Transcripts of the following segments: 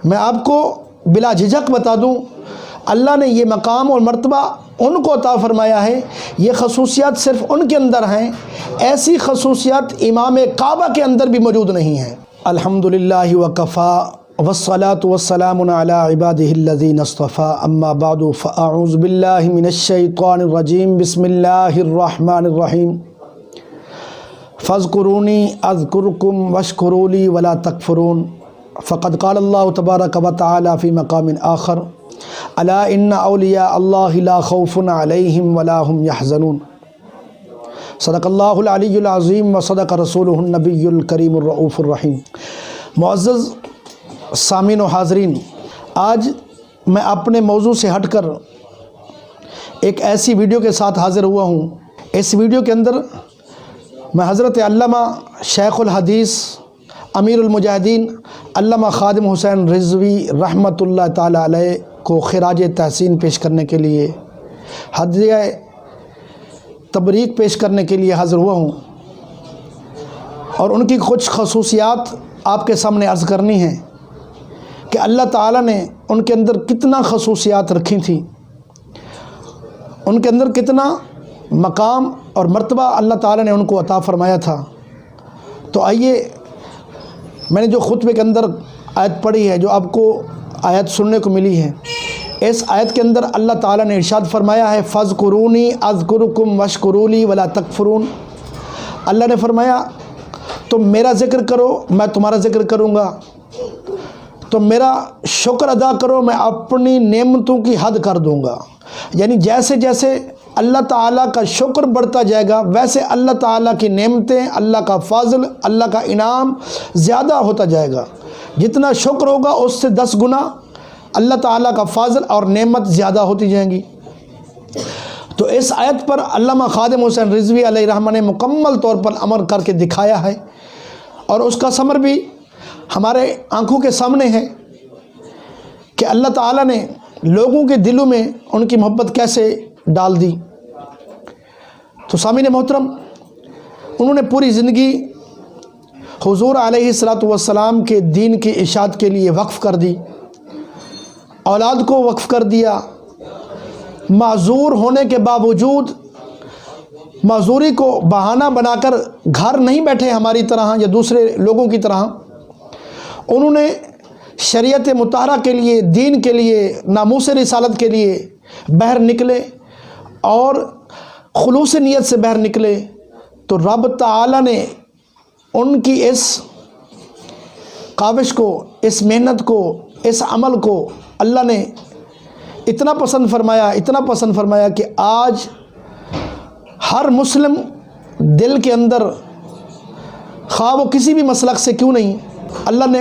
میں آپ کو بلا جھجک بتا دوں، اللہ نے یہ مقام اور مرتبہ ان کو عطا فرمایا ہے، یہ خصوصیات صرف ان کے اندر ہیں، ایسی خصوصیات امام کعبہ کے اندر بھی موجود نہیں ہیں۔ الحمدللہ وکفا والصلاة والسلام علی عبادہ الذین اصطفیٰ، اما بعد فاعوذ باللہ من الشیطان الرجیم، بسم اللہ الرحمن الرحیم۔ فاذکرونی اذکرکم واشکروا لی ولا تکفرون، فقد قال اللہ تبارک و تعالی فی مقام آخر، الا ان اولیاء اللہ لا خوف علیہم ولا هم یحزنون۔ صدق اللہ العلی العظیم و صدق رسولہ النبی الکریم الرؤوف الرحیم۔ معزز سامعین و حاضرین، آج میں اپنے موضوع سے ہٹ کر ایک ایسی ویڈیو کے ساتھ حاضر ہوا ہوں۔ اس ویڈیو کے اندر میں حضرت علامہ شیخ الحدیث امیر المجاہدین علامہ خادم حسین رضوی رحمۃ اللہ تعالی علیہ کو خراج تحسین پیش کرنے کے لیے، ہدیہ تبریک پیش کرنے کے لیے حاضر ہوا ہوں، اور ان کی کچھ خصوصیات آپ کے سامنے عرض کرنی ہیں کہ اللہ تعالیٰ نے ان کے اندر کتنا خصوصیات رکھی تھیں، ان کے اندر کتنا مقام اور مرتبہ اللہ تعالیٰ نے ان کو عطا فرمایا تھا۔ تو آئیے، میں نے جو خطبے کے اندر آیت پڑھی ہے، جو آپ کو آیت سننے کو ملی ہے، اس آیت کے اندر اللہ تعالیٰ نے ارشاد فرمایا ہے فاذکرونی اذکرکم واشکروا لی ولا تکفرون۔ اللہ نے فرمایا تم میرا ذکر کرو، میں تمہارا ذکر کروں گا، تم میرا شکر ادا کرو، میں اپنی نعمتوں کی حد کر دوں گا۔ یعنی جیسے جیسے اللہ تعالیٰ کا شکر بڑھتا جائے گا، ویسے اللہ تعالیٰ کی نعمتیں، اللہ کا فضل، اللہ کا انعام زیادہ ہوتا جائے گا۔ جتنا شکر ہوگا اس سے 10 گنا اللہ تعالیٰ کا فضل اور نعمت زیادہ ہوتی جائیں گی۔ تو اس آیت پر علامہ خادم حسین رضوی علیہ الرحمہ نے مکمل طور پر عمل کر کے دکھایا ہے، اور اس کا ثمر بھی ہمارے آنکھوں کے سامنے ہے کہ اللہ تعالیٰ نے لوگوں کے دلوں میں ان کی محبت کیسے ڈال دی۔ تو سامعین محترم، انہوں نے پوری زندگی حضور علیہ السلام کے دین کی اشاعت کے لیے وقف کر دی، اولاد کو وقف کر دیا، معذور ہونے کے باوجود معذوری کو بہانہ بنا کر گھر نہیں بیٹھے ہماری طرح یا دوسرے لوگوں کی طرح۔ انہوں نے شریعت مطہرہ کے لیے، دین کے لیے، ناموس رسالت کے لیے باہر نکلے، اور خلوص نیت سے باہر نکلے، تو رب تعالیٰ نے ان کی اس کاوش کو، اس محنت کو، اس عمل کو اللہ نے اتنا پسند فرمایا کہ آج ہر مسلم دل کے اندر، خواہ وہ کسی بھی مسلک سے کیوں نہیں، اللہ نے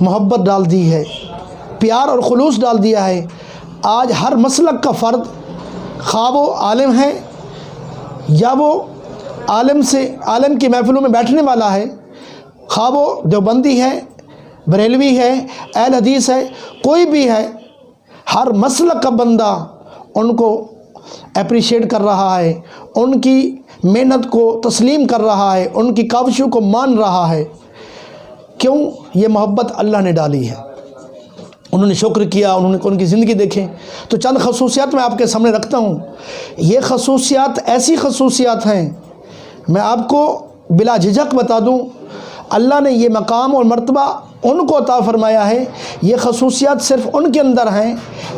محبت ڈال دی ہے، پیار اور خلوص ڈال دیا ہے۔ آج ہر مسلک کا فرد، خواہ وہ عالم ہے یا وہ عالم کی محفلوں میں بیٹھنے والا ہے، خواہ وہ دیوبندی ہے، بریلوی ہے، اہل حدیث ہے، کوئی بھی ہے، ہر مسلک کا بندہ ان کو اپریشیٹ کر رہا ہے، ان کی محنت کو تسلیم کر رہا ہے، ان کی کاوشوں کو مان رہا ہے۔ کیوں؟ یہ محبت اللہ نے ڈالی ہے۔ انہوں نے شکر کیا، انہوں نے ان کی زندگی دیکھیں۔ تو چند خصوصیات میں آپ کے سامنے رکھتا ہوں۔ یہ خصوصیات ایسی خصوصیات ہیں، میں آپ کو بلا جھجک بتا دوں، اللہ نے یہ مقام اور مرتبہ ان کو عطا فرمایا ہے، یہ خصوصیات صرف ان کے اندر ہیں،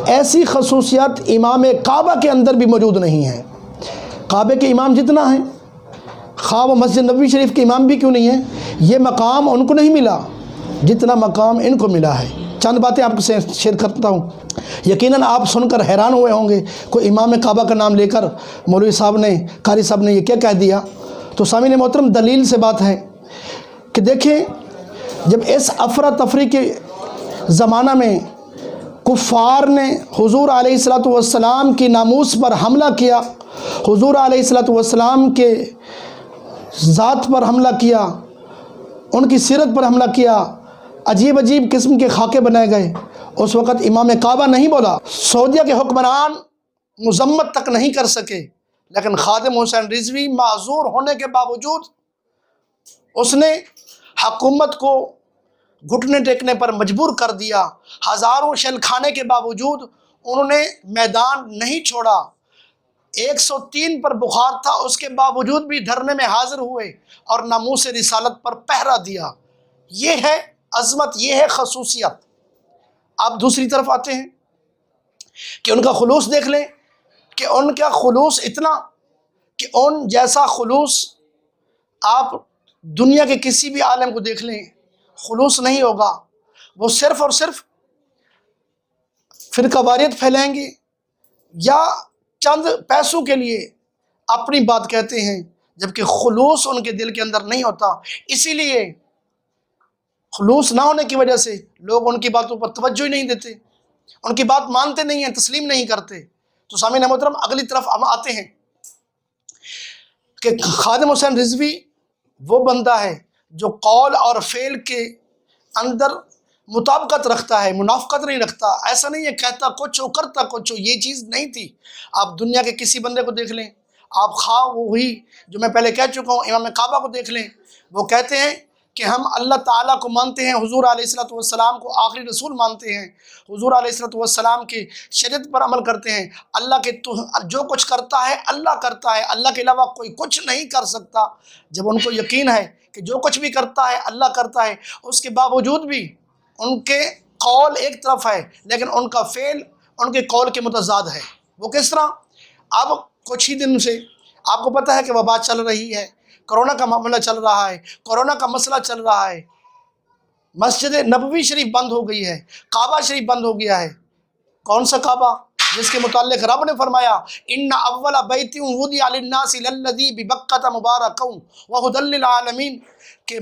ایسی خصوصیات امام کعبہ کے اندر بھی موجود نہیں ہیں۔ کعبے کے امام جتنا ہیں، خواہ وہ مسجد نبوی شریف کے امام بھی کیوں نہیں ہیں، یہ مقام ان کو نہیں ملا جتنا مقام ان کو ملا ہے۔ چند باتیں آپ سے شیئر کرتا ہوں، یقیناً آپ سن کر حیران ہوئے ہوں گے، کوئی امام کعبہ کا نام لے کر مولوی صاحب نے، قاری صاحب نے یہ کیا کہہ دیا۔ تو سامعین محترم، دلیل سے بات ہے کہ دیکھیں، جب اس افراتفری کے زمانہ میں کفار نے حضور علیہ السلام کی ناموس پر حملہ کیا، حضور علیہ السلام کے ذات پر حملہ کیا، ان کی سیرت پر حملہ کیا، عجیب عجیب قسم کے خاکے بنائے گئے، اس وقت امام کعبہ نہیں بولا، سعودیہ کے حکمران مذمت تک نہیں کر سکے، لیکن خادم حسین رضوی معذور ہونے کے باوجود اس نے حکومت کو گھٹنے ٹیکنے پر مجبور کر دیا، ہزاروں شل کھانے کے باوجود انہوں نے میدان نہیں چھوڑا، 103 پر بخار تھا، اس کے باوجود بھی دھرنے میں حاضر ہوئے اور ناموس رسالت پر پہرا دیا۔ یہ ہے عظمت، یہ ہے خصوصیت۔ آپ دوسری طرف آتے ہیں کہ ان کا خلوص دیکھ لیں، کہ ان کا خلوص اتنا کہ ان جیسا خلوص آپ دنیا کے کسی بھی عالم کو دیکھ لیں، خلوص نہیں ہوگا۔ وہ صرف اور صرف فرقہ واریت پھیلائیں گے یا چند پیسوں کے لیے اپنی بات کہتے ہیں، جبکہ خلوص ان کے دل کے اندر نہیں ہوتا۔ اسی لیے خلوص نہ ہونے کی وجہ سے لوگ ان کی باتوں پر توجہ ہی نہیں دیتے، ان کی بات مانتے نہیں ہیں، تسلیم نہیں کرتے۔ تو سامعین محترم، اگلی طرف ہم آتے ہیں کہ خادم حسین رضوی وہ بندہ ہے جو قول اور فعل کے اندر مطابقت رکھتا ہے، منافقت نہیں رکھتا۔ ایسا نہیں ہے کہتا کچھ ہو کرتا کچھ ہو، یہ چیز نہیں تھی۔ آپ دنیا کے کسی بندے کو دیکھ لیں، آپ خواہ وہی جو میں پہلے کہہ چکا ہوں امام کعبہ کو دیکھ لیں، وہ کہتے ہیں کہ ہم اللہ تعالیٰ کو مانتے ہیں، حضور علیہ السلام کو آخری رسول مانتے ہیں، حضور علیہ السلام کی شریعت پر عمل کرتے ہیں، اللہ کے جو کچھ کرتا ہے اللہ کرتا ہے، اللہ کے علاوہ کوئی کچھ نہیں کر سکتا۔ جب ان کو یقین ہے کہ جو کچھ بھی کرتا ہے اللہ کرتا ہے، اس کے باوجود بھی ان کے قول ایک طرف ہے لیکن ان کا فعل ان کے قول کے متضاد ہے۔ وہ کس طرح؟ اب کچھ ہی دن سے آپ کو پتہ ہے کہ وبا چل رہی ہے، کرونا کا معاملہ چل رہا ہے، کرونا کا مسئلہ چل رہا ہے، مسجد نبوی شریف بند ہو گئی ہے، کعبہ شریف بند ہو گیا ہے۔ کون سا کعبہ؟ جس کے متعلق رب نے فرمایا ان اول بیت وضع للناس للذی ببکۃ مبارکا وہدی للعالمین، کہ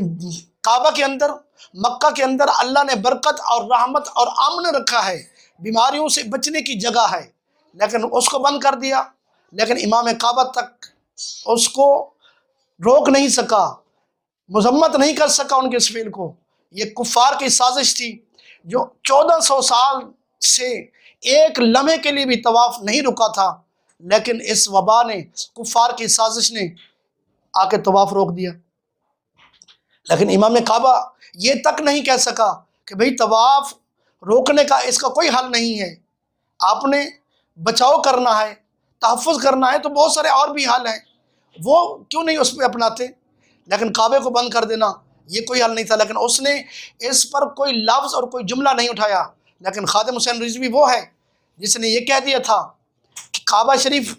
کعبہ کے اندر، مکہ کے اندر اللہ نے برکت اور رحمت اور امن رکھا ہے، بیماریوں سے بچنے کی جگہ ہے، لیکن اس کو بند کر دیا۔ لیکن امام کعبہ تک اس کو روک نہیں سکا، مذمت نہیں کر سکا ان کے اس فعل کو۔ یہ کفار کی سازش تھی جو 1400 سال سے ایک لمحے کے لیے بھی طواف نہیں رکا تھا، لیکن اس وبا نے، کفار کی سازش نے آ کے طواف روک دیا۔ لیکن امام کعبہ یہ تک نہیں کہہ سکا کہ بھئی طواف روکنے کا اس کا کوئی حل نہیں ہے، آپ نے بچاؤ کرنا ہے، تحفظ کرنا ہے تو بہت سارے اور بھی حل ہیں، وہ کیوں نہیں اس پہ اپناتے؟ لیکن کعبے کو بند کر دینا یہ کوئی حل نہیں تھا، لیکن اس نے اس پر کوئی لفظ اور کوئی جملہ نہیں اٹھایا۔ لیکن خادم حسین رضوی وہ ہے جس نے یہ کہہ دیا تھا کہ کعبہ شریف،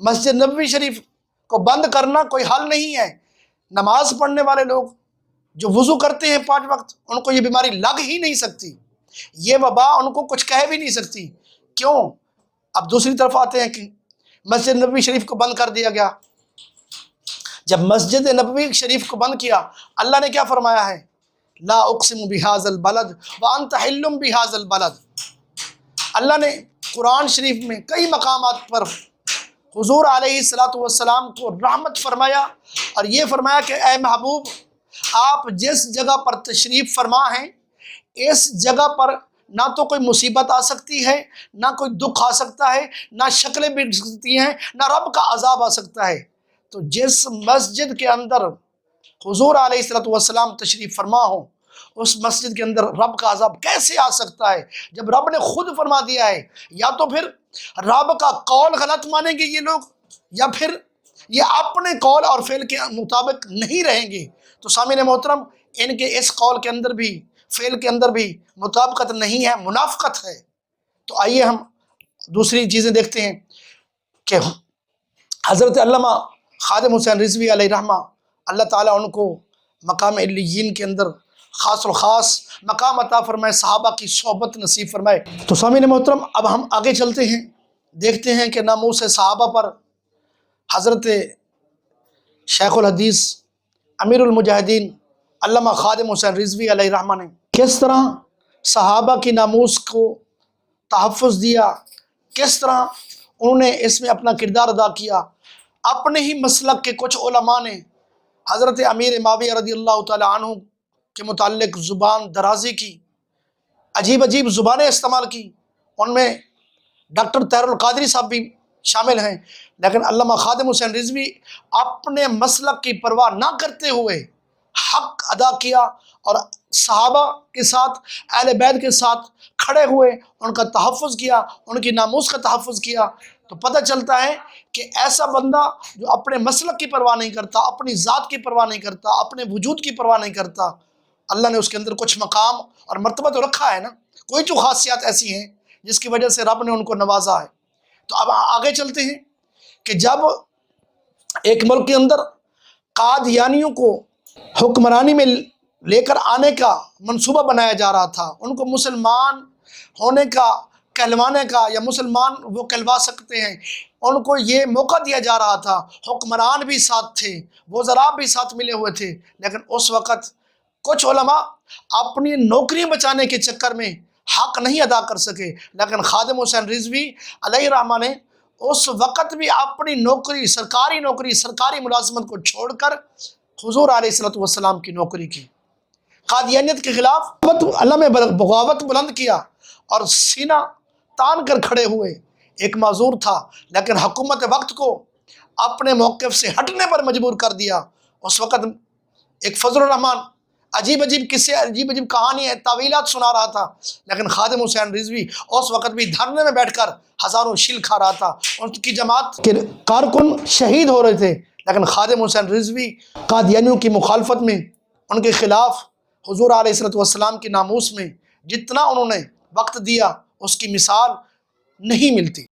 مسجد نبوی شریف کو بند کرنا کوئی حل نہیں ہے۔ نماز پڑھنے والے لوگ جو وضو کرتے ہیں 5 وقت، ان کو یہ بیماری لگ ہی نہیں سکتی، یہ وبا ان کو کچھ کہہ بھی نہیں سکتی۔ کیوں؟ اب دوسری طرف آتے ہیں کہ مسجد نبوی شریف کو بند کر دیا گیا۔ جب مسجد نبوی شریف کو بند کیا، اللہ نے کیا فرمایا ہے؟ لا اقسم بہذا البلد وانت حل بہذا البلد۔ اللہ نے قرآن شریف میں کئی مقامات پر حضور علیہ السلام کو رحمت فرمایا اور یہ فرمایا کہ اے محبوب، آپ جس جگہ پر تشریف فرما ہیں اس جگہ پر نہ تو کوئی مصیبت آ سکتی ہے، نہ کوئی دکھ آ سکتا ہے، نہ شکلیں بگڑ سکتی ہیں، نہ رب کا عذاب آ سکتا ہے۔ تو جس مسجد کے اندر حضور علیہ السلام تشریف فرما ہو، اس مسجد کے اندر رب کا عذاب کیسے آ سکتا ہے جب رب نے خود فرما دیا ہے؟ یا تو پھر رب کا قول غلط مانیں گے یہ لوگ، یا پھر یہ اپنے قول اور فعل کے مطابق نہیں رہیں گے۔ تو سامعین محترم، ان کے اس قول کے اندر بھی، فعل کے اندر بھی مطابقت نہیں ہے، منافقت ہے۔ تو آئیے ہم دوسری چیزیں دیکھتے ہیں کہ حضرت علامہ خادم حسین رضوی علیہ رحمہ، اللہ تعالیٰ ان کو مقام علیین کے اندر خاص و خاص مقام عطا فرمائے، صحابہ کی صحبت نصیب فرمائے۔ تو سامعین محترم، اب ہم آگے چلتے ہیں، دیکھتے ہیں کہ ناموس صحابہ پر حضرت شیخ الحدیث امیر المجاہدین علامہ خادم حسین رضوی علیہ رحمہ نے کس طرح صحابہ کی ناموس کو تحفظ دیا، کس طرح انہوں نے اس میں اپنا کردار ادا کیا۔ اپنے ہی مسلک کے کچھ علماء نے حضرت امیر معاویہ رضی اللہ تعالی عنہ کے متعلق زبان درازی کی، عجیب عجیب زبانیں استعمال کی، ان میں ڈاکٹر طاہر القادری صاحب بھی شامل ہیں۔ لیکن علامہ خادم حسین رضوی اپنے مسلک کی پرواہ نہ کرتے ہوئے حق ادا کیا اور صحابہ کے ساتھ، اہل بیت کے ساتھ کھڑے ہوئے، ان کا تحفظ کیا، ان کی ناموس کا تحفظ کیا، تو پتہ چلتا ہے کہ ایسا بندہ جو اپنے مسلک کی پرواہ نہیں کرتا، اپنی ذات کی پرواہ نہیں کرتا، اپنے وجود کی پرواہ نہیں کرتا، اللہ نے اس کے اندر کچھ مقام اور مرتبہ تو رکھا ہے نا، کوئی جو خاصیات ایسی ہیں جس کی وجہ سے رب نے ان کو نوازا ہے۔ تو اب آگے چلتے ہیں کہ جب ایک ملک کے اندر قادیانیوں کو حکمرانی میں لے کر آنے کا منصوبہ بنایا جا رہا تھا، ان کو مسلمان ہونے کا، کہلوانے کا، یا مسلمان وہ کہلوا سکتے ہیں، ان کو یہ موقع دیا جا رہا تھا، حکمران بھی ساتھ تھے، وزراء بھی ساتھ ملے ہوئے تھے، لیکن اس وقت کچھ علماء اپنی نوکری بچانے کے چکر میں حق نہیں ادا کر سکے، لیکن خادم حسین رضوی علیہ الرحمہ نے اس وقت بھی اپنی نوکری، سرکاری ملازمت کو چھوڑ کر حضور علیہ السلام کی نوکری کی، قادیانیت کے خلاف اللہ میں بغاوت بلند کیا اور سینہ تان کر کھڑے ہوئے۔ ایک معذور تھا لیکن حکومت وقت کو اپنے موقف سے ہٹنے پر مجبور کر دیا۔ اس وقت ایک فضل الرحمان عجیب قصے، عجیب کہانی ہے، تعویلات سنا رہا تھا، لیکن خادم حسین رضوی اس وقت بھی دھرنے میں بیٹھ کر ہزاروں شیل کھا رہا تھا۔ ان کی جماعت کے کارکن شہید ہو رہے تھے، لیکن خادم حسین رضوی قادیانیوں کی مخالفت میں، ان کے خلاف حضور علیہ السلام کی ناموس میں جتنا انہوں نے وقت دیا، اس کی مثال نہیں ملتی۔